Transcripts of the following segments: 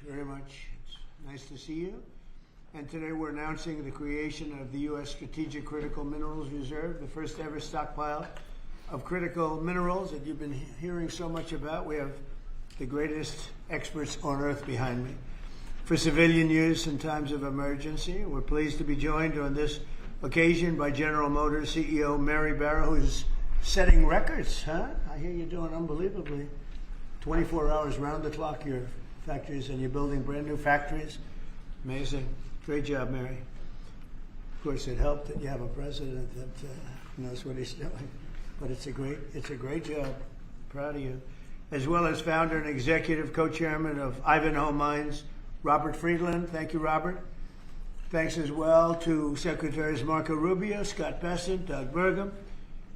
very much. It's nice to see you. And today we're announcing the creation of the U.S. Strategic Critical Minerals Reserve, the first ever stockpile of critical minerals that you've been hearing so much about. We have the greatest experts on earth behind me for civilian use in times of emergency. We're pleased to be joined on this occasion by General Motors CEO Mary Barra, who's setting records, huh? I hear you're doing unbelievably. 24 hours round the clock, your factories, and you're building brand new factories. Amazing. Great job, Mary. Of course, it helped that you have a president that knows what he's doing. But it's a great job. Proud of you. As well as founder and executive co-chairman of Ivanhoe Mines, Robert Friedland. Thank you, Robert. Thanks as well to Secretaries Marco Rubio, Scott Bessent, Doug Burgum,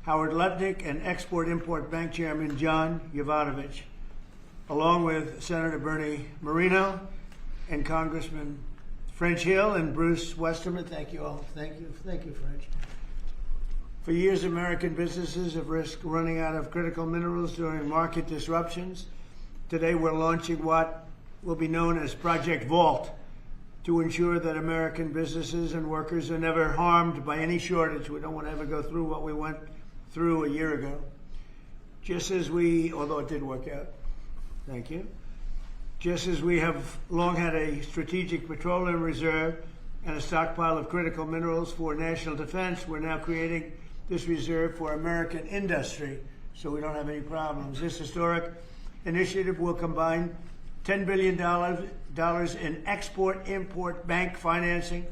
Howard Lutnick, and Export-Import Bank Chairman John Yovanovitch, along with Senator Bernie Moreno and Congressman French Hill and Bruce Westerman. Thank you all. Thank you, French. For years, American businesses have risked running out of critical minerals during market disruptions. Today, we're launching what will be known as Project Vault to ensure that American businesses and workers are never harmed by any shortage. We don't want to ever go through what we went through a year ago. Just as we, although it did work out, thank you. Just as we have long had a strategic petroleum reserve and a stockpile of critical minerals for national defense, we're now creating this reserve for American industry so we don't have any problems. This historic initiative will combine $10 billion in export-import bank financing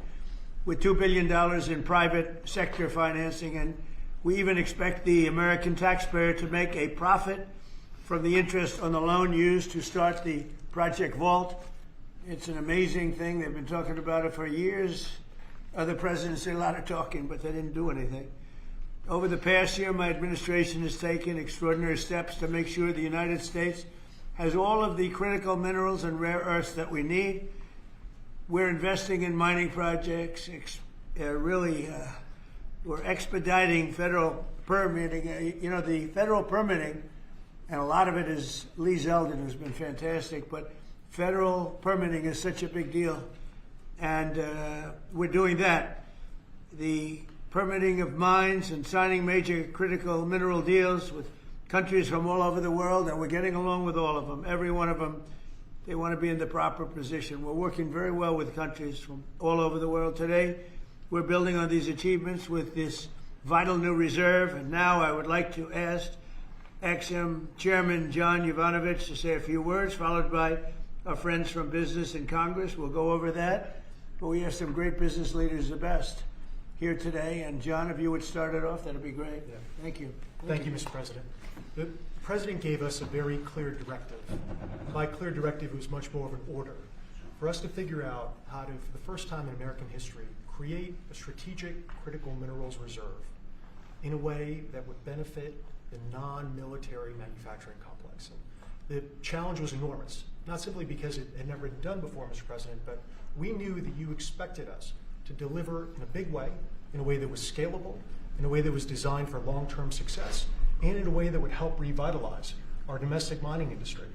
with $2 billion in private sector financing, and we even expect the American taxpayer to make a profit from the interest on the loan used to start the Project Vault. It's an amazing thing. They've been talking about it for years. Other presidents did a lot of talking, but they didn't do anything. Over the past year, my administration has taken extraordinary steps to make sure the United States has all of the critical minerals and rare earths that we need. We're investing in mining projects, we're expediting federal permitting. The federal permitting, and a lot of it is Lee Zeldin, who's been fantastic, but federal permitting is such a big deal. And we're doing that. The permitting of mines and signing major critical mineral deals with countries from all over the world, and we're getting along with all of them. Every one of them, they want to be in the proper position. We're working very well with countries from all over the world. Today, we're building on these achievements with this vital new reserve. And now I would like to ask Ex-Im Chairman John Yovanovitch to say a few words, followed by our friends from business and Congress. We'll go over that. But we have some great business leaders, the best, here today. And John, if you would start it off, that'd be great. Yeah. Thank you. Thank you, Mr. President. The President gave us a very clear directive. By clear directive, it was much more of an order for us to figure out how to, for the first time in American history, create a strategic critical minerals reserve in a way that would benefit the non-military manufacturing complex. And the challenge was enormous, not simply because it had never been done before, Mr. President, but we knew that you expected us to deliver in a big way, in a way that was scalable, in a way that was designed for long-term success, and in a way that would help revitalize our domestic mining industry.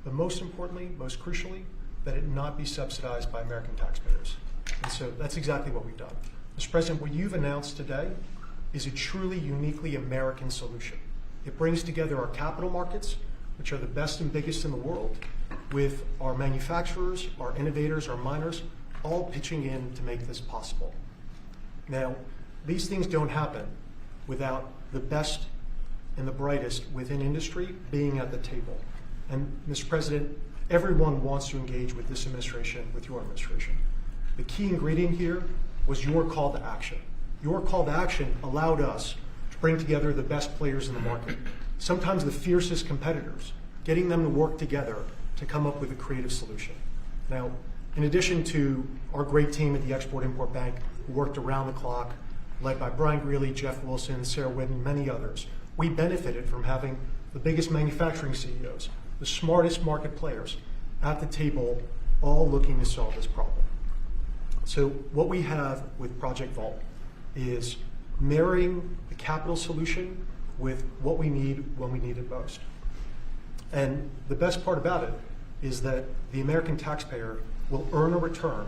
But most importantly, most crucially, that it not be subsidized by American taxpayers. And so that's exactly what we've done. Mr. President, what you've announced today is a truly uniquely American solution. It brings together our capital markets, which are the best and biggest in the world, with our manufacturers, our innovators, our miners, all pitching in to make this possible. Now, these things don't happen without the best and the brightest within industry being at the table. And Mr. President, everyone wants to engage with this administration, with your administration. The key ingredient here was your call to action. Your call to action allowed us to bring together the best players in the market, sometimes the fiercest competitors, getting them to work together to come up with a creative solution. Now, in addition to our great team at the Export-Import Bank, who worked around the clock, led by Brian Greeley, Jeff Wilson, Sarah Whitten, many others, we benefited from having the biggest manufacturing CEOs, the smartest market players at the table, all looking to solve this problem. So what we have with Project Vault is marrying the capital solution with what we need when we need it most. And the best part about it is that the American taxpayer will earn a return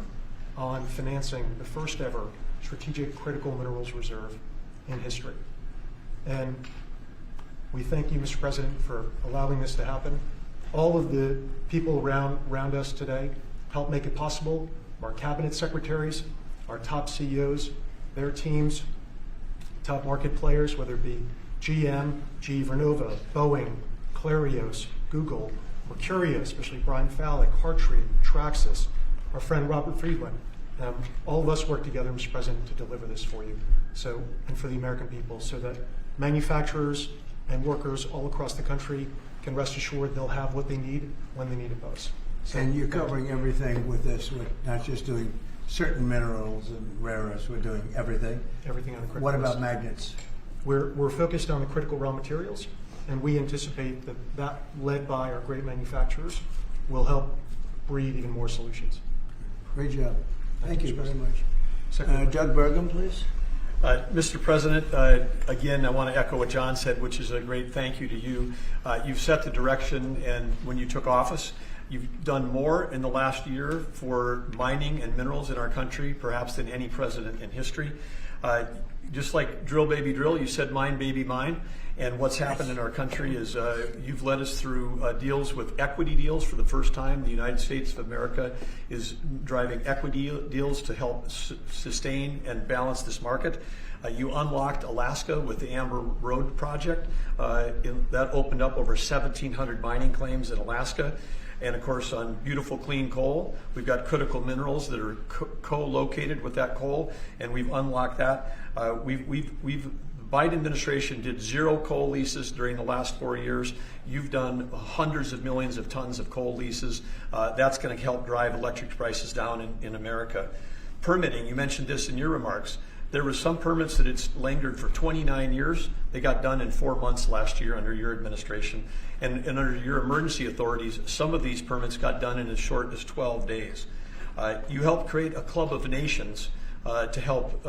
on financing the first ever strategic critical minerals reserve in history. And we thank you, Mr. President, for allowing this to happen. All of the people around us today help make it possible. Our cabinet secretaries, our top CEOs, their teams, top market players, whether it be GM, GE Vernova, Boeing, Clarios, Google, Mercuria, especially Brian Fallick, Hartree, Traxxas, our friend Robert Friedland. All of us work together, Mr. President, to deliver this for you, and for the American people, so that manufacturers and workers all across the country can rest assured they'll have what they need when they need it most. So, and you're covering everything with this, we're not just doing certain minerals and rare earths, we're doing everything. Everything on the critical What list. about magnets? We're focused on the critical raw materials, and we anticipate that led by our great manufacturers, will help breed even more solutions. Great job. Thank you very much. Secretary. Doug Burgum, please. Mr. President, again, I want to echo what John said, which is a great thank you to you. You've set the direction, and when you took office, you've done more in the last year for mining and minerals in our country, perhaps than any president in history. Just like drill, baby, drill, you said mine, baby, mine. And what's happened in our country is you've led us through deals with equity deals for the first time. The United States of America is driving equity deals to help sustain and balance this market. You unlocked Alaska with the Amber Road project. That opened up over 1,700 mining claims in Alaska. And of course, on beautiful clean coal, we've got critical minerals that are co-located with that coal, and we've unlocked that. The Biden administration did 0 coal leases during the last 4 years. You've done hundreds of millions of tons of coal leases. That's going to help drive electric prices down in America. Permitting, you mentioned this in your remarks. There were some permits that it's lingered for 29 years. They got done in 4 months last year under your administration. And under your emergency authorities, some of these permits got done in as short as 12 days. You helped create a club of nations to help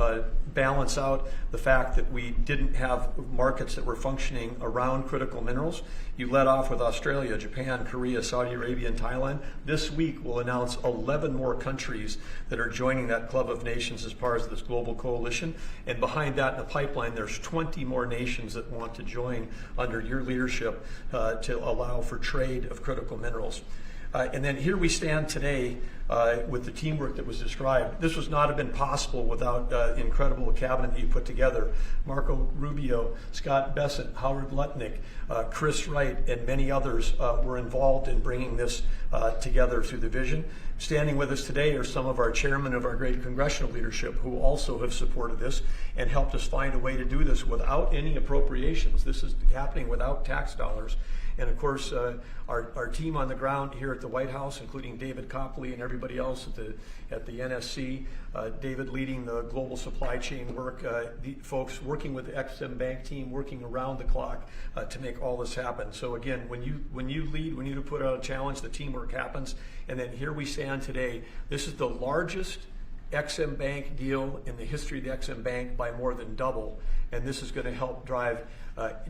balance out the fact that we didn't have markets that were functioning around critical minerals. You led off with Australia, Japan, Korea, Saudi Arabia, and Thailand. This week we'll announce 11 more countries that are joining that club of nations as part of this global coalition. And behind that in the pipeline, there's 20 more nations that want to join under your leadership to allow for trade of critical minerals. And then here we stand today with the teamwork that was described. This would not have been possible without the incredible cabinet that you put together. Marco Rubio, Scott Bessent, Howard Lutnick, Chris Wright, and many others were involved in bringing this together through the vision. Standing with us today are some of our chairmen of our great congressional leadership who also have supported this and helped us find a way to do this without any appropriations. This is happening without tax dollars. And of course, our team on the ground here at the White House, including David Copley and everybody else at the NSC, David leading the global supply chain work, the folks working with the Ex-Im Bank team, working around the clock to make all this happen. So again, when you lead, when you put out a challenge, the teamwork happens. And then here we stand today. This is the largest Ex-Im Bank deal in the history of the Ex-Im Bank by more than double. And this is going to help drive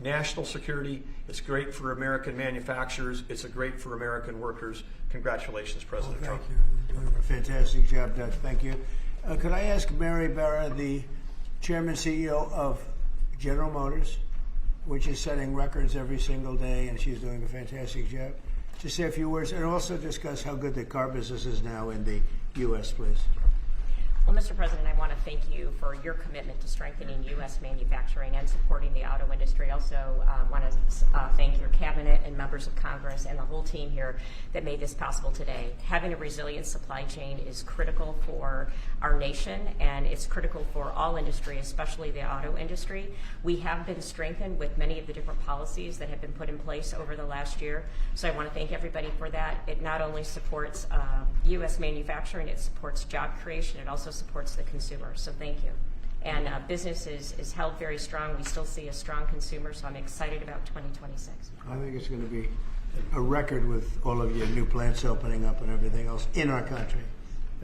national security. It's great for American manufacturers. It's great for American workers. Congratulations, President Trump. Thank you. You're doing a fantastic job, Doug. Thank you. Could I ask Mary Barra, the Chairman CEO of General Motors, which is setting records every single day, and she's doing a fantastic job, to say a few words and also discuss how good the car business is now in the U.S., please. Well, Mr. President, I want to thank you for your commitment to strengthening U.S. manufacturing and supporting the auto industry. I also want to thank your cabinet and members of Congress and the whole team here that made this possible today. Having a resilient supply chain is critical for our nation, and it's critical for all industry, especially the auto industry. We have been strengthened with many of the different policies that have been put in place over the last year. So I want to thank everybody for that. It not only supports U.S. manufacturing, it supports job creation, it also supports the consumer. So thank you. And business is held very strong. We still see a strong consumer, so I'm excited about 2026. I think it's going to be a record with all of your new plants opening up and everything else in our country.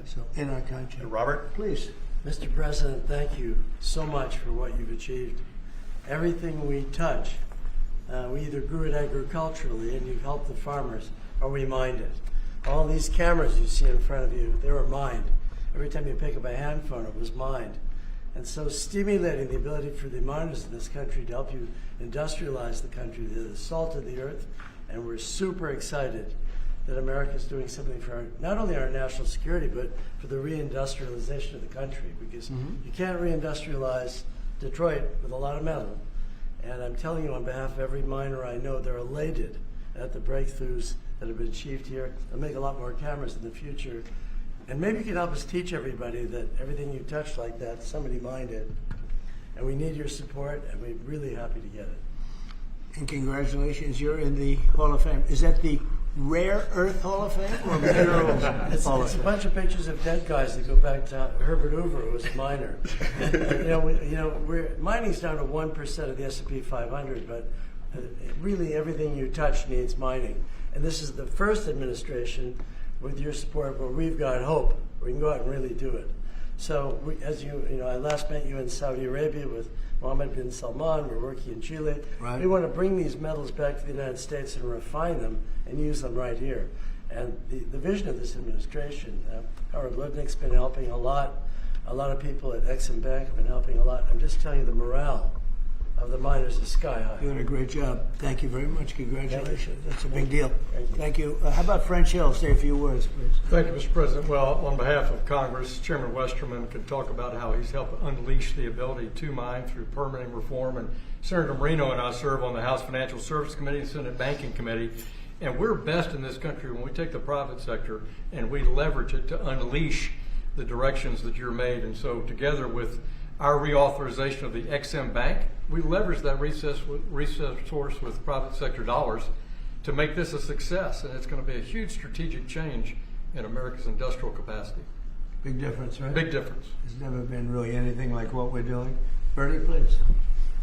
So in our country. Robert? Please. Mr. President, thank you so much for what you've achieved. Everything we touch, we either grew it agriculturally and you've helped the farmers, or we mined it. All these cameras you see in front of you, they were mined. Every time you pick up a hand phone, it was mined. And so stimulating the ability for the miners in this country to help you industrialize the country, the salt of the earth, and we're super excited that America is doing something for not only our national security, but for the reindustrialization of the country, because you can't reindustrialize Detroit with a lot of metal. And I'm telling you on behalf of every miner I know, they're elated at the breakthroughs that have been achieved here. They'll make a lot more cameras in the future. And maybe you can help us teach everybody that everything you touch like that, somebody mined it. And we need your support, and we're really happy to get it. And congratulations, you're in the Hall of Fame. Is that the Rare Earth Hall of Fame or Minerals Hall of It's a Fame? bunch of pictures of dead guys that go back to Herbert Hoover, who was a miner. Mining's down to 1% of the S&P 500, but really everything you touch needs mining. And this is the first administration, with your support, where we've got hope. We can go out and really do it. So, I last met you in Saudi Arabia with Mohammed bin Salman. We're working in Chile. Right. We want to bring these metals back to the United States and refine them and use them right here. And the vision of this administration, Howard Lutnick's been helping a lot. A lot of people at Exim Bank have been helping a lot. I'm just telling you, the morale of the miners is sky high. You're doing a great job. Thank you very much. Congratulations. That's a big deal. Thank you. Thank you. How about French Hill? Say a few words, please. Thank you, Mr. President. Well, on behalf of Congress, Chairman Westerman can talk about how he's helped unleash the ability to mine through permitting reform. And Senator Marino and I serve on the House Financial Services Committee and Senate Banking Committee. And we're best in this country when we take the private sector and we leverage it to unleash the directions that you're made. And so together with our reauthorization of the Exim Bank, we leverage that resource with private sector dollars to make this a success, and it's going to be a huge strategic change in America's industrial capacity. Big difference, right? Big difference. There's never been really anything like what we're doing. Bernie, please.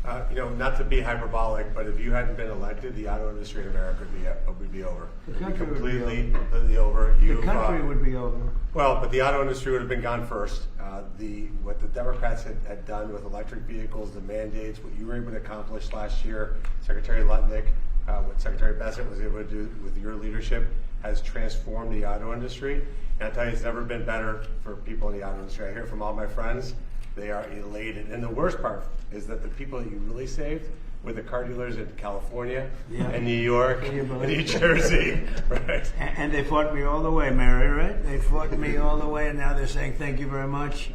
Not to be hyperbolic, but if you hadn't been elected, the auto industry in America would be over. The country would be completely over. The country would be over. Well, but the auto industry would have been gone first. What the Democrats had done with electric vehicles, the mandates, what you were able to accomplish last year, Secretary Lutnick, what Secretary Bassett was able to do with your leadership has transformed the auto industry. And I tell you, it's never been better for people in the auto industry. I hear from all my friends, they are elated. And the worst part is that the people that you really saved were the car dealers in California and New York and New Jersey. Right. And they fought me all the way, Mary, right? They fought me all the way, and now they're saying thank you very much.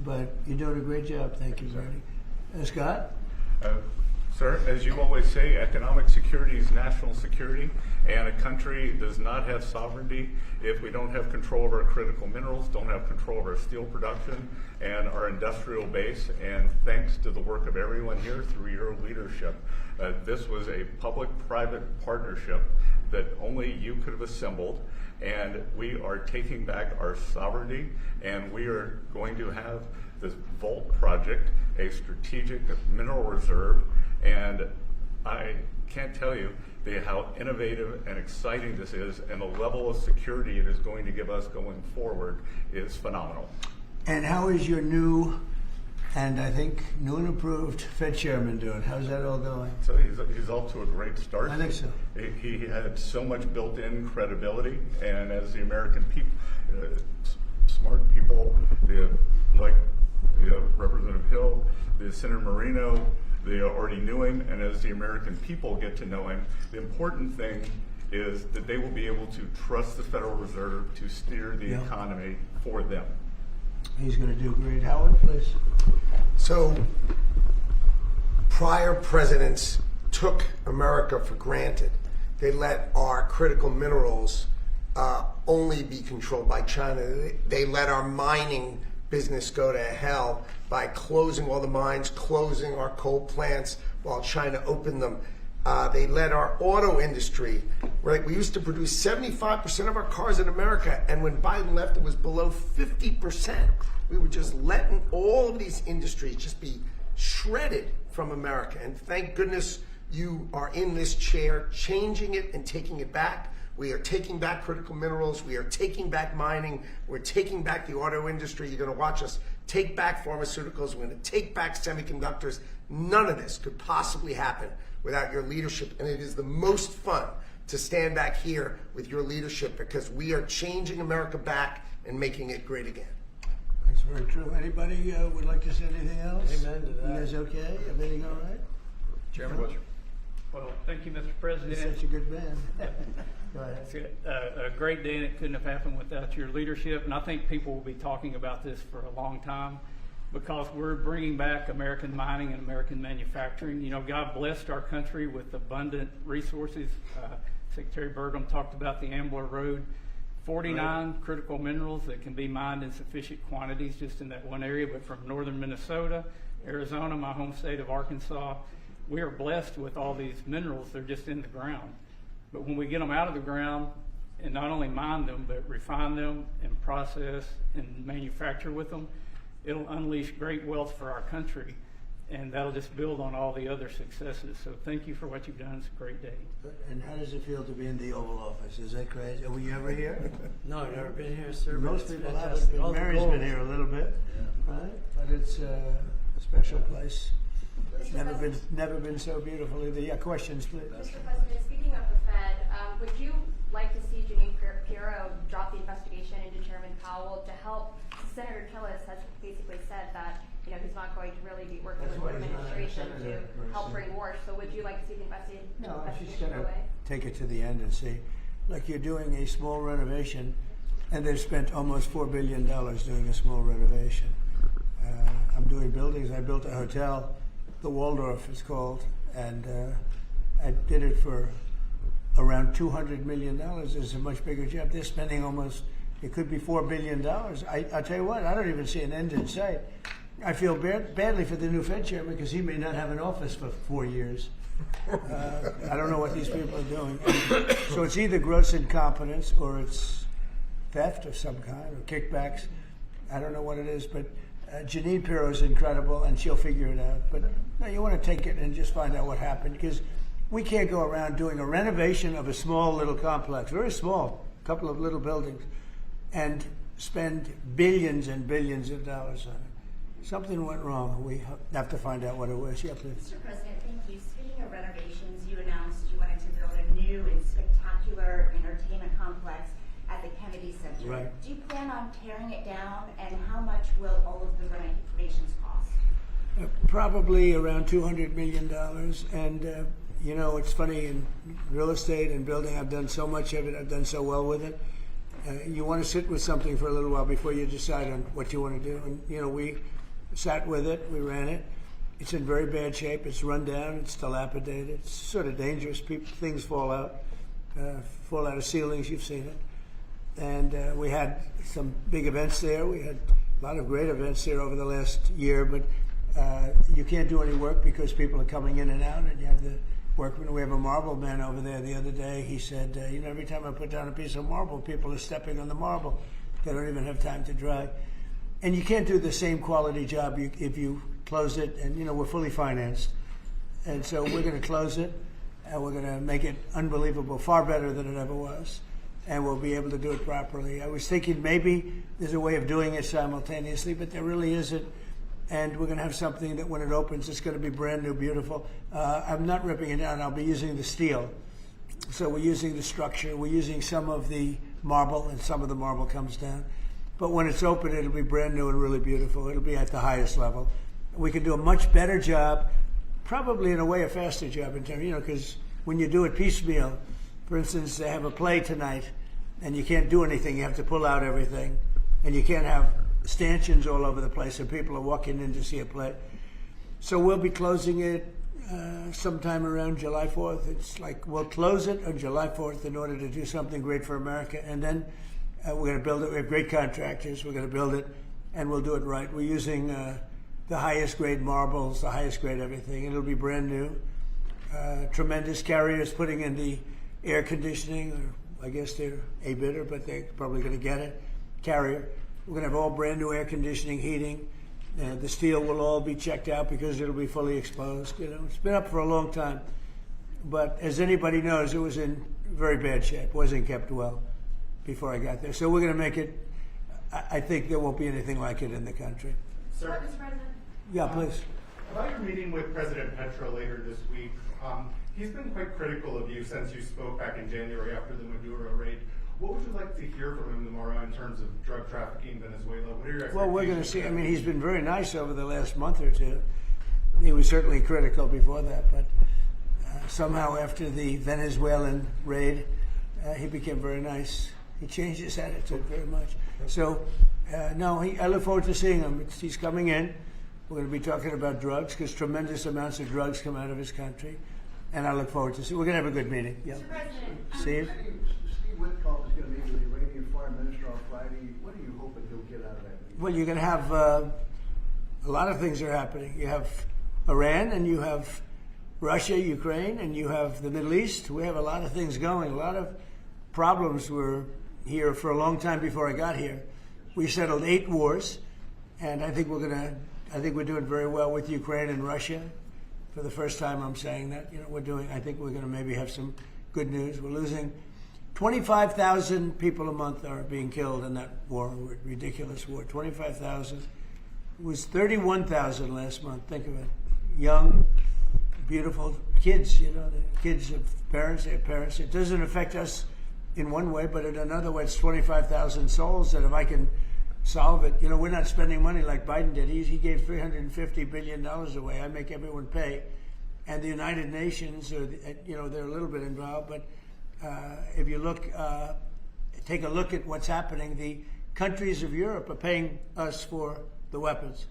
But you're doing a great job. Thank you, Bernie. Scott? Sir, as you always say, economic security is national security, and a country does not have sovereignty if we don't have control of our critical minerals, don't have control of our steel production and our industrial base. And thanks to the work of everyone here through your leadership, this was a public-private partnership that only you could have assembled, and we are taking back our sovereignty, and we are going to have this Vault project, a strategic mineral reserve. And I can't tell you how innovative and exciting this is, and the level of security it is going to give us going forward is phenomenal. And how is your new, and I think new and improved Fed chairman doing? How's that all going? So he's off to a great start. I think so. He had so much built-in credibility, and as the American people, smart people, like Representative Hill, the Senator Marino, they already knew him, and as the American people get to know him, the important thing is that they will be able to trust the Federal Reserve to steer the economy for them. He's going to do great. Howard, please. So, prior presidents took America for granted. They let our critical minerals only be controlled by China. They let our mining business go to hell by closing all the mines, closing our coal plants while China opened them. They let our auto industry, right? We used to produce 75% of our cars in America, and when Biden left, it was below 50%. We were just letting all of these industries just be shredded from America. And thank goodness you are in this chair, changing it and taking it back. We are taking back critical minerals. We are taking back mining. We're taking back the auto industry. You're going to watch us take back pharmaceuticals. We're going to take back semiconductors. None of this could possibly happen without your leadership. And it is the most fun to stand back here with your leadership, because we are changing America back and making it great again. That's very true. Anybody would like to say anything else? Amen to that. You guys okay? Everything all right? Chairman Butcher. Well, thank you, Mr. You're President. such a good man. Go ahead. It's a great day, and it couldn't have happened without your leadership. And I think people will be talking about this for a long time, because we're bringing back American mining and American manufacturing. You know, God blessed our country with abundant resources. Secretary Burgum talked about the Ambler Road. 49 critical minerals that can be mined in sufficient quantities just in that one area, but from northern Minnesota, Arizona, my home state of Arkansas, we are blessed with all these minerals. They're just in the ground. But when we get them out of the ground and not only mine them, but refine them and process and manufacture with them, it'll unleash great wealth for our country, and that'll just build on all the other successes. So thank you for what you've done. It's a great day. And how does it feel to be in the Oval Office? Is that crazy? Were you ever here? No, I've never been here, sir. but Most it's people fantastic. haven't All been. the Mary's gold. been here a little bit, right? But it's a special place. Never been so beautiful either. Yeah, questions, please. Mr. President, speaking of the Fed, would you like to see Janine Pirro drop the investigation into Chairman Powell to help? Senator Tillis has basically said that he's not going to really be working That's with why the he's not a administration senator, to help bring war. So would you like to see the No, she's investigation going go to away? take it to the end and see. Like, you're doing a small renovation, and they've spent almost $4 billion doing a small renovation. I'm doing buildings. I built a hotel, the Waldorf is called, and I did it for around $200 million. It's a much bigger job. They're spending almost, it could be $4 billion. I tell you what, I don't even see an end in sight. I feel badly for the new Fed chairman, because he may not have an office for 4 years. I don't know what these people are doing. So it's either gross incompetence or it's theft of some kind, or kickbacks. I don't know what it is, but Janine Pirro is incredible, and she'll figure it out. But no, you want to take it and just find out what happened, because we can't go around doing a renovation of a small little complex, very small, a couple of little buildings, and spend billions and billions of dollars on it. Something went wrong. We have to find out what it was. Yeah, please. Mr. President, thank you. Speaking of renovations, you announced you wanted to build a new and spectacular entertainment complex at the Kennedy Center. Right. Do you plan on tearing it down, and how much will all of the renovations cost? Probably around $200 million. And, it's funny, in real estate and building, I've done so much of it. I've done so well with it. You want to sit with something for a little while before you decide on what you want to do. And, we sat with it. We ran it. It's in very bad shape. It's run down. It's dilapidated. It's sort of dangerous. Things fall out of ceilings. You've seen it. And we had some big events there. We had a lot of great events there over the last year, but you can't do any work because people are coming in and out, and you have the workmen. We have a marble man over there the other day. He said, every time I put down a piece of marble, people are stepping on the marble. They don't even have time to dry. And you can't do the same quality job if you close it, and we're fully financed. And so we're going to close it, and we're going to make it unbelievable, far better than it ever was. And we'll be able to do it properly. I was thinking maybe there's a way of doing it simultaneously, but there really isn't. And we're going to have something that when it opens, it's going to be brand new, beautiful. I'm not ripping it down. I'll be using the steel. So we're using the structure. We're using some of the marble, and some of the marble comes down. But when it's open, it'll be brand new and really beautiful. It'll be at the highest level. We can do a much better job, probably in a way a faster job in terms, because when you do it piecemeal, for instance, they have a play tonight, and you can't do anything. You have to pull out everything, and you can't have stanchions all over the place, and people are walking in to see a play. So we'll be closing it sometime around July 4th. It's like we'll close it on July 4th in order to do something great for America, and then we're going to build it. We have great contractors. We're going to build it, and we'll do it right. We're using the highest grade marbles, the highest grade everything. It'll be brand new. Tremendous carriers putting in the air conditioning, or I guess they're a bidder, but they're probably going to get it. Carrier. We're going to have all brand new air conditioning, heating. The steel will all be checked out because it'll be fully exposed. It's been up for a long time, but as anybody knows, it was in very bad shape. Wasn't kept well before I got there. So we're going to make it. I think there won't be anything like it in the country. Sir, Mr. President? Yeah, please. About your meeting with President Petro later this week, He's been quite critical of you since you spoke back in January after the Maduro raid. What would you like to hear from him tomorrow in terms of drug trafficking in Venezuela? What are your expectations? Well, we're going to see. I mean, he's been very nice over the last month or two. He was certainly critical before that, but somehow after the Venezuelan raid, he became very nice. He changed his attitude very much. So, no, I look forward to seeing him. He's coming in. We're going to be talking about drugs because tremendous amounts of drugs come out of his country. And I look forward to see. We're going to have a good meeting. Yeah. Mr. President, Steve? Steve Witkoff is going to meet with the Iranian Foreign Minister on Friday. What are you hoping he'll get out of that meeting? Well, you're going to have a lot of things are happening. You have Iran, and you have Russia, Ukraine, and you have the Middle East. We have a lot of things going. A lot of problems were here for a long time before I got here. We settled 8 wars, and I think we're doing very well with Ukraine and Russia. For the first time, I'm saying that. I think we're going to maybe have some good news. We're losing 25,000 people a month are being killed in that war, ridiculous war. 25,000. It was 31,000 last month. Think of it. Young, beautiful kids, the kids of parents, their parents. It doesn't affect us in one way, but in another way, it's 25,000 souls that if I can solve it, we're not spending money like Biden did. He gave $350 billion away. I make everyone pay. And the United Nations, they're a little bit involved, but if you take a look at what's happening, the countries of Europe are paying us for the weapons.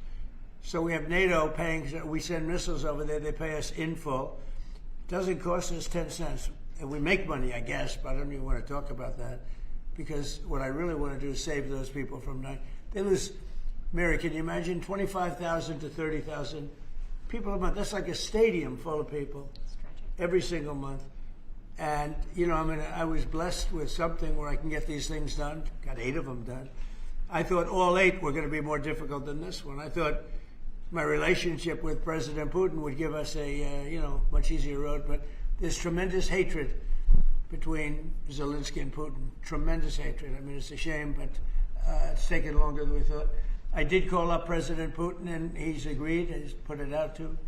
So we have NATO paying, we send missiles over there, they pay us in full. It doesn't cost us 10 cents. And we make money, I guess, but I don't even want to talk about that. Because what I really want to do is save those people from dying. They lose, Mary, can you imagine 25,000 to 30,000 people a month? That's like a stadium full of people every single month. And, I was blessed with something where I can get these things done. Got 8 of them done. I thought all 8 were going to be more difficult than this one. I thought my relationship with President Putin would give us a, much easier road. But there's tremendous hatred between Zelensky and Putin. Tremendous hatred. I mean, it's a shame, but it's taken longer than we thought. I did call up President Putin, and he's agreed. He's put it out to.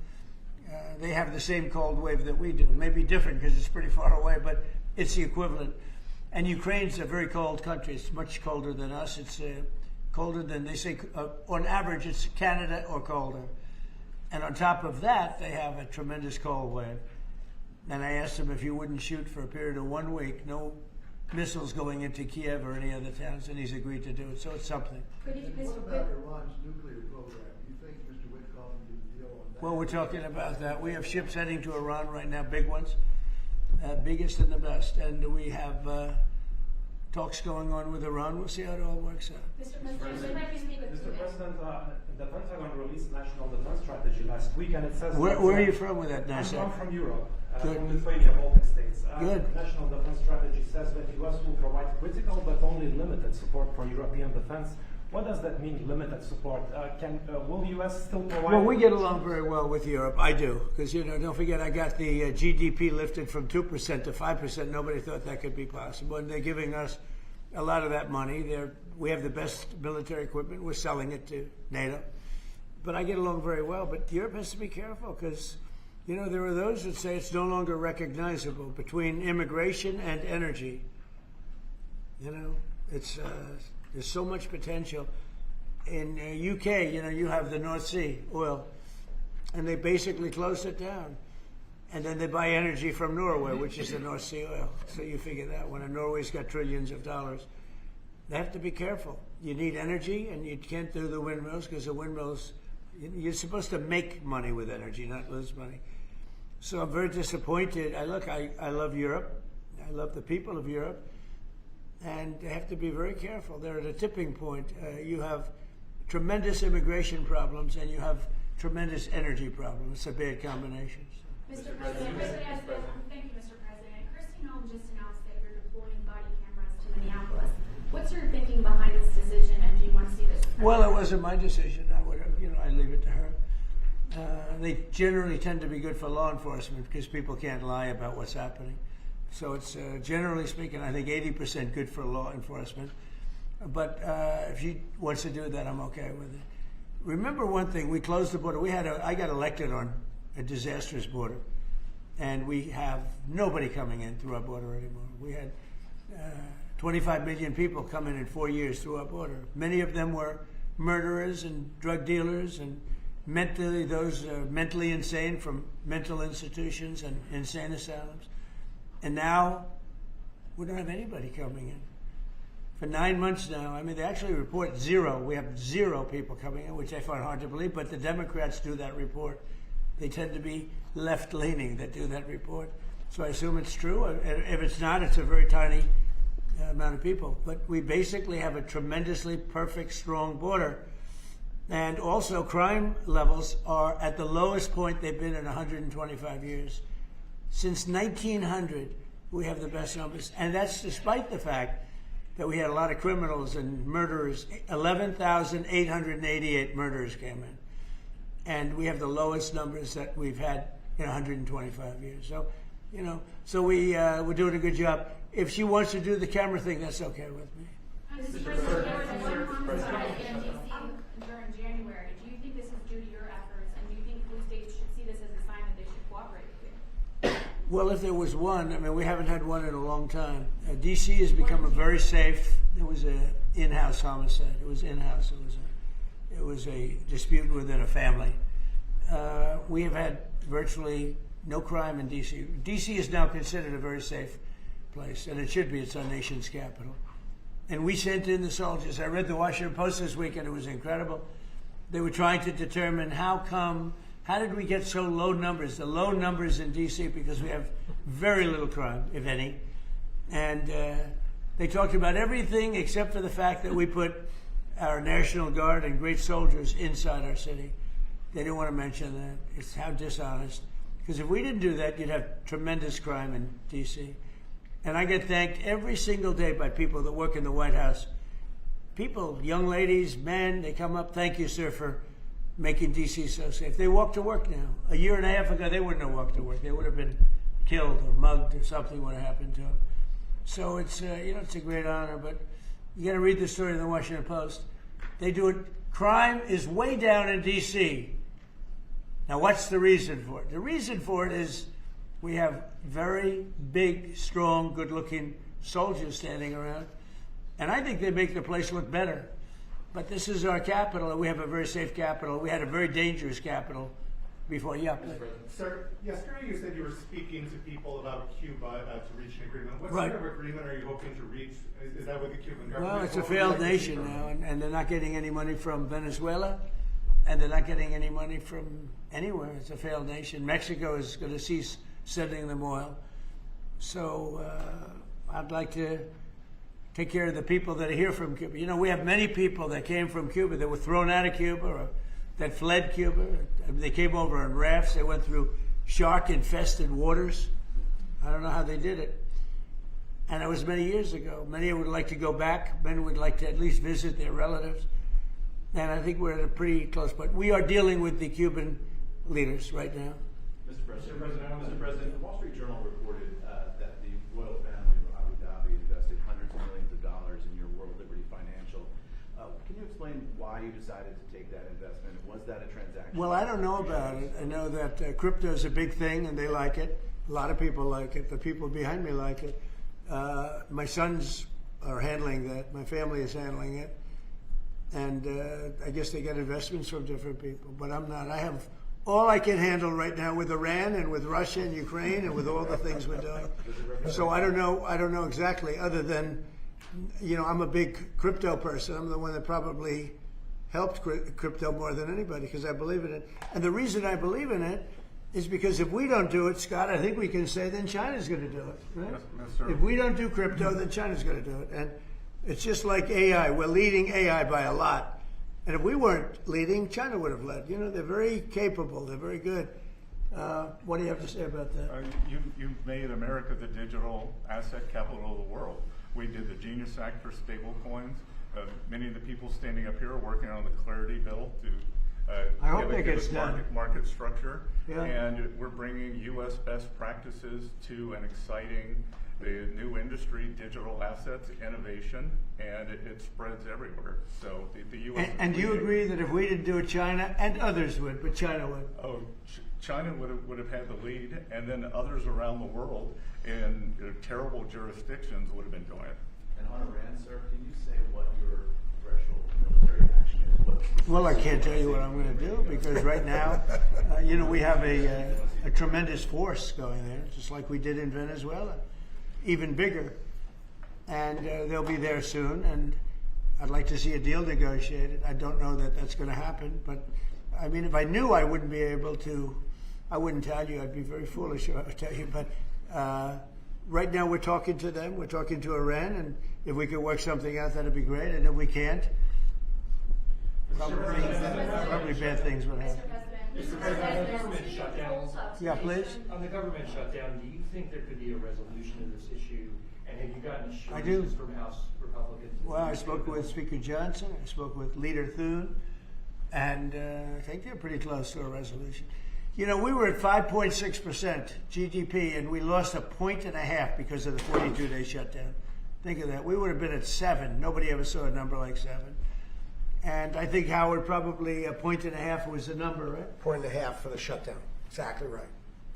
They have the same cold wave that we do. Maybe different because it's pretty far away, but it's the equivalent. And Ukraine's a very cold country. It's much colder than us. It's colder than, they say, on average, it's Canada or colder. And on top of that, they have a tremendous cold wave. And I asked him if he wouldn't shoot for a period of 1 week, no missiles going into Kiev or any other towns, and he's agreed to do it. So it's something. What about Iran's nuclear program? Do you think Mr. Witkoff can deal on that? Well, we're talking about that. We have ships heading to Iran right now, big ones, biggest and the best. And we have talks going on with Iran. We'll see how it all works out. Mr. President, Mr. President, the Pentagon released National Defense Strategy last week, and it says... Where are you from with that, nice? I'm from Europe, Good. from Lithuania, Baltic states. Good. National Defense Strategy says that U.S. will provide critical but only limited support for European defense. What does that mean, limited support? Will U.S. still provide... Well, we get along very well with Europe. I do. Because, don't forget, I got the GDP lifted from 2% to 5%. Nobody thought that could be possible. And they're giving us a lot of that money. We have the best military equipment. We're selling it to NATO. But I get along very well. But Europe has to be careful because, there are those that say it's no longer recognizable between immigration and energy. It's... There's so much potential. In UK, you have the North Sea oil, and they basically closed it down. And then they buy energy from Norway, which is the North Sea oil. So you figure that one. And Norway's got trillions of dollars. They have to be careful. You need energy, and you can't do the windmills because the windmills, you're supposed to make money with energy, not lose money. So I'm very disappointed. I love Europe. I love the people of Europe. And they have to be very careful. They're at a tipping point. You have tremendous immigration problems, and you have tremendous energy problems. It's a bad combination. Mr. President, thank you, Mr. President. Kristi Noem just announced that you're deploying body cameras to Minneapolis. What's your thinking behind this decision, and do you want to see this? Well, it wasn't my decision. I leave it to her. They generally tend to be good for law enforcement because people can't lie about what's happening. So it's, generally speaking, I think 80% good for law enforcement. But if she wants to do that, I'm okay with it. Remember one thing, we closed the border. I got elected on a disastrous border. and we have nobody coming in through our border anymore. We had 25 million people come in 4 years through our border. Many of them were murderers and drug dealers and mentally insane from mental institutions and insane asylums. And now we don't have anybody coming in. For 9 months now, I mean, they actually report zero. We have 0 people coming in, which I find hard to believe, but the Democrats do that report. They tend to be left-leaning that do that report. So I assume it's true. If it's not, it's a very tiny amount of people. But we basically have a tremendously perfect, strong border. And also, crime levels are at the lowest point they've been in 125 years. Since 1900, we have the best numbers. And that's despite the fact that we had a lot of criminals and murderers. 11,888 murderers came in. And we have the lowest numbers that we've had in 125 years. So, we're doing a good job. If she wants to do the camera thing, that's okay with me. Mr. President, there was one homicide in D.C. during January. Do you think this is due to your efforts, and do you think blue states should see this as a sign that they should cooperate with you? Well, if there was one, I mean, we haven't had one in a long time. D.C. has become a very safe. There was an in-house homicide. It was in-house. It was a dispute within a family. We have had virtually no crime in D.C. D.C. is now considered a very safe place, and it should be. It's our nation's capital. And we sent in the soldiers. I read the Washington Post this week, and it was incredible. They were trying to determine how did we get so low numbers? The low numbers in D.C. because we have very little crime, if any. And they talked about everything except for the fact that we put our National Guard and great soldiers inside our city. They didn't want to mention that. It's how dishonest. Because if we didn't do that, you'd have tremendous crime in D.C. And I get thanked every single day by people that work in the White House. People, young ladies, men, they come up, thank you, sir, for making D.C. so safe. They walk to work now. A year and a half ago, they wouldn't have walked to work. They would have been killed or mugged or something would have happened to them. So it's, it's a great honor, but you got to read the story in the Washington Post. They do it. Crime is way down in D.C. Now, what's the reason for it? The reason for it is we have very big, strong, good-looking soldiers standing around. And I think they make the place look better. But this is our capital, and we have a very safe capital. We had a very dangerous capital before. Yeah. Sir, yesterday you said you were speaking to people about Cuba to reach an agreement. What Right. sort of agreement are you hoping to reach? Is that with the Cuban government? Well, it's a What would you failed like to see nation from now, it? and they're not getting any money from Venezuela, and they're not getting any money from anywhere. It's a failed nation. Mexico is going to cease sending them oil. So I'd like to take care of the people that are here from Cuba. You know, we have many people that came from Cuba that were thrown out of Cuba or that fled Cuba. They came over on rafts. They went through shark-infested waters. I don't know how they did it. And it was many years ago. Many would like to go back. Many would like to at least visit their relatives. And I think we're at a pretty close point. We are dealing with the Cuban leaders right now. Mr. President, the Wall Street Journal reported that the royal family of Abu Dhabi invested hundreds of millions of dollars in your World Liberty Financial. Can you explain why you decided to take that investment? Was that a transaction? Well, I don't know about it. I know that crypto is a big thing, and they like it. A lot of people like it. The people behind me like it. My sons are handling that. My family is handling it. And I guess they get investments from different people, but I'm not. I have all I can handle right now with Iran and with Russia and Ukraine and with all the things we're doing. So I don't know exactly, other than, I'm a big crypto person. I'm the one that probably helped crypto more than anybody because I believe in it. And the reason I believe in it is because if we don't do it, Scott, I think we can say then China's going to do it. Right? Yes, sir. If we don't do crypto, then China's going to do it. And it's just like AI. We're leading AI by a lot. And if we weren't leading, China would have led. They're very capable. They're very good. What do you have to say about that? You've made America the digital asset capital of the world. We did the Genius Act for stable coins. Many of the people standing up here are working on the Clarity Bill to I hope it gets done. Market structure. Yeah. And we're bringing U.S. best practices to an exciting the new industry, digital assets, innovation, and it spreads everywhere. So the U.S. And do you agree that if we didn't do it, China and others would, but China would? Oh, China would have had the lead, and then others around the world in terrible jurisdictions would have been doing it. And on Iran, sir, can you say what your threshold military action is? Well, I can't tell you what I'm going to do because right now, we have a tremendous force going there, just like we did in Venezuela, even bigger. And they'll be there soon, and I'd like to see a deal negotiated. I don't know that that's going to happen, but I mean, if I knew I wouldn't be able to, I wouldn't tell you. I'd be very foolish if I would tell you. But right now we're talking to them. We're talking to Iran, and if we could work something out, that'd be great. And if we can't, probably bad things will happen. Mr. President, on the government shutdown. Yeah, please. On the government shutdown, do you think there could be a resolution of this issue? And have you gotten I do. assurances from House Republicans? Well, I spoke with Speaker Johnson. I spoke with Leader Thune. And I think they're pretty close to a resolution. We were at 5.6% GDP, and we lost 1.5 points because of the 42-day shutdown. Think of that. We would have been at 7. Nobody ever saw a number like 7. And I think, Howard, probably 1.5 points was the number, right? 1.5 for the shutdown. Exactly right.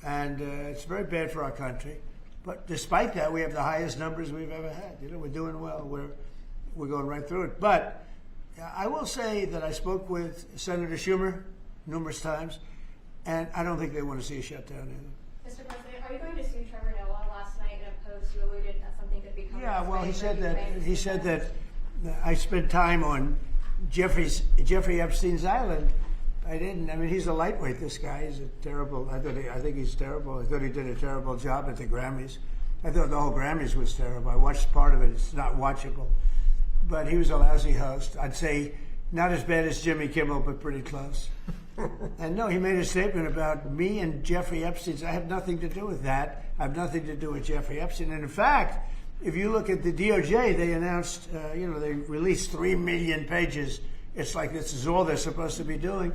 And it's very bad for our country. But despite that, we have the highest numbers we've ever had. We're doing well. We're going right through it. But I will say that I spoke with Senator Schumer numerous times, and I don't think they want to see a shutdown either. Mr. President, are you going to sue Trevor Noah? Last night in a post, you alluded that something could become. Yeah, well, he said that I spent time on Jeffrey Epstein's island. I didn't. I mean, he's a lightweight. This guy is a terrible. I think he's terrible. I thought he did a terrible job at the Grammys. I thought the whole Grammys was terrible. I watched part of it. It's not watchable. But he was a lousy host. I'd say not as bad as Jimmy Kimmel, but pretty close. And no, he made a statement about me and Jeffrey Epstein. I have nothing to do with that. I have nothing to do with Jeffrey Epstein. And in fact, if you look at the DOJ, they announced, they released 3 million pages. It's like this is all they're supposed to be doing.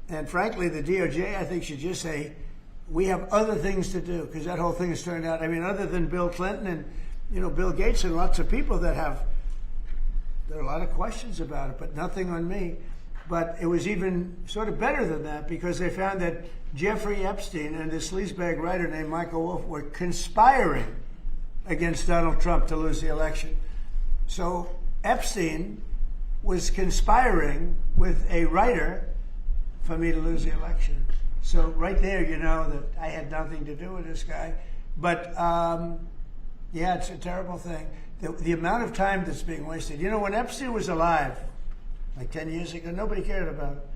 And frankly, the DOJ, I think, should just say, we have other things to do, because that whole thing has turned out, I mean, other than Bill Clinton and, Bill Gates and lots of people that there are a lot of questions about it, but nothing on me. But it was even sort of better than that, because they found that Jeffrey Epstein and this sleazebag writer named Michael Wolff were conspiring against Donald Trump to lose the election. So Epstein was conspiring with a writer for me to lose the election. So right there, that I had nothing to do with this guy. But yeah, it's a terrible thing. The amount of time that's being wasted. When Epstein was alive, like 10 years ago, nobody cared about it.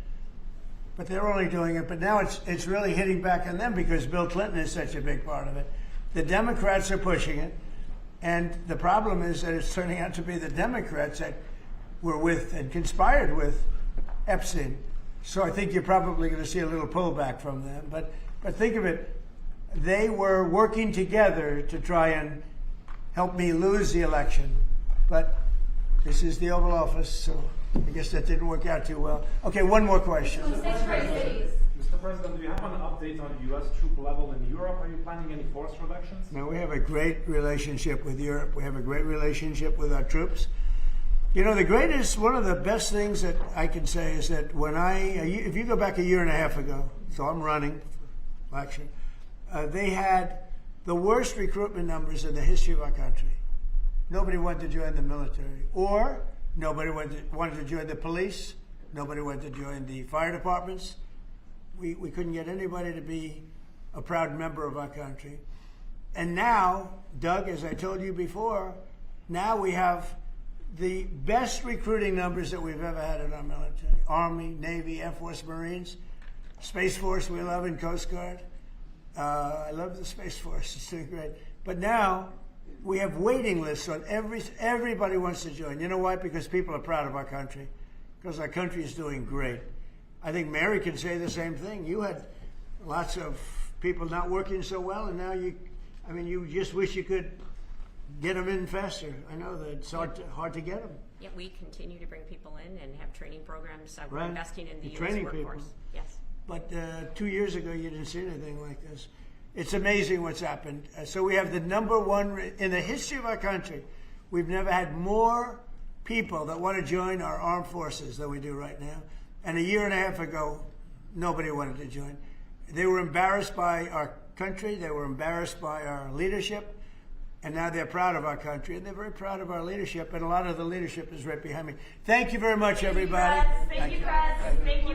But they're only doing it. But now it's really hitting back on them because Bill Clinton is such a big part of it. The Democrats are pushing it. And the problem is that it's turning out to be the Democrats that were with and conspired with Epstein. So I think you're probably going to see a little pullback from them. But think of it. They were working together to try and help me lose the election. But this is the Oval Office, so I guess that didn't work out too well. Okay, one more question. Mr. President, do you have an update on U.S. troop level in Europe? Are you planning any force reductions? No, we have a great relationship with Europe. We have a great relationship with our troops. One of the best things that I can say is that if you go back a year and a half ago, so I'm running for election, they had the worst recruitment numbers in the history of our country. Nobody wanted to join the military, or nobody wanted to join the police. Nobody wanted to join the fire departments. We couldn't get anybody to be a proud member of our country. And now, Doug, as I told you before, now we have the best recruiting numbers that we've ever had in our military. Army, Navy, Air Force, Marines, Space Force we love, and Coast Guard. I love the Space Force. It's doing great. But now we have waiting lists on everybody wants to join. You know why? Because people are proud of our country. Because our country is doing great. I think Mary can say the same thing. You had lots of people not working so well, and now you just wish you could get them in faster. I know that it's hard to get them. Yeah, we continue to bring people in and have training programs. We're Right. investing in the U.S. Training workforce. people. Yes. But 2 years ago, you didn't see anything like this. It's amazing what's happened. So we have the number one in the history of our country. We've never had more people that want to join our armed forces than we do right now. And a year and a half ago, nobody wanted to join. They were embarrassed by our country. They were embarrassed by our leadership. And now they're proud of our country, and they're very proud of our leadership. And a lot of the leadership is right behind me. Thank you very much, everybody. Thank you, Fred. Thank you.